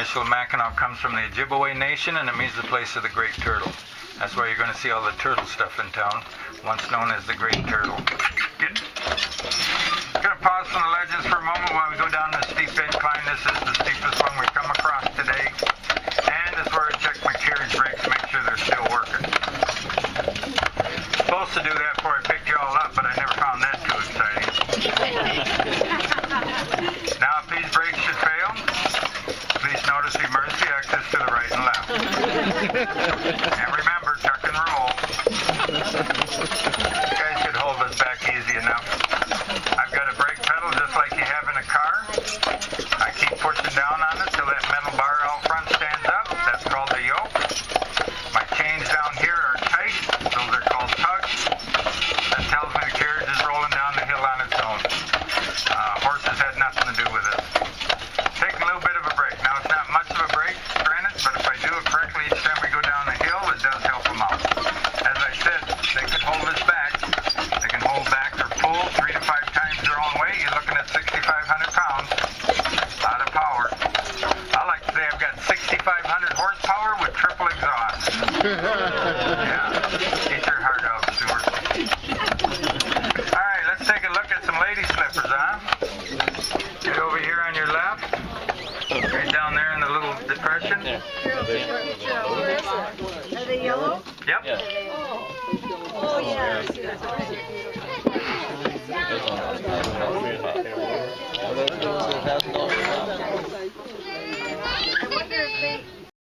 Michilimackinac comes from the Ojibwe Nation, and it means the place of the great turtle. That's why you're going to see all the turtle stuff in town, once known as the Great Turtle. Good. Going to pause from the legends for a moment while we go down this steep incline. This is the steepest one we've come across today. And this is where I check my carriage brakes to make sure they're still working. Supposed to do that before I picked you all up, but I never found that too exciting. Now, if these brakes should fail, please notice the emergency exits to the right and left. And remember, tuck and roll. You guys could hold this back easy enough. I've got a brake pedal just like you have in a car. I keep pushing down on it till that metal bar out front stands up. That's called the yoke. My chains down here are tight. Those are called tugs. That tells me the carriage is rolling down the hill on its own. Horses had nothing to do with it. Take a little bit of a break. Now, it's not much of a break, granted, but if I do it correctly each time we go down the hill, it does help them out. As I said, they can hold this back. They can hold back or pull 3 to 5 times their own weight. You're looking at 6,500 pounds. A lot of power. I like to say I've got 6,500 horsepower with triple exhaust. Yeah. Get your heart out, Stuart. All right, let's take a look at some lady slippers, huh? Get over here on your left. Right down there in the little depression. Are they yellow? Yep. Yeah. Oh, yeah. I wonder if they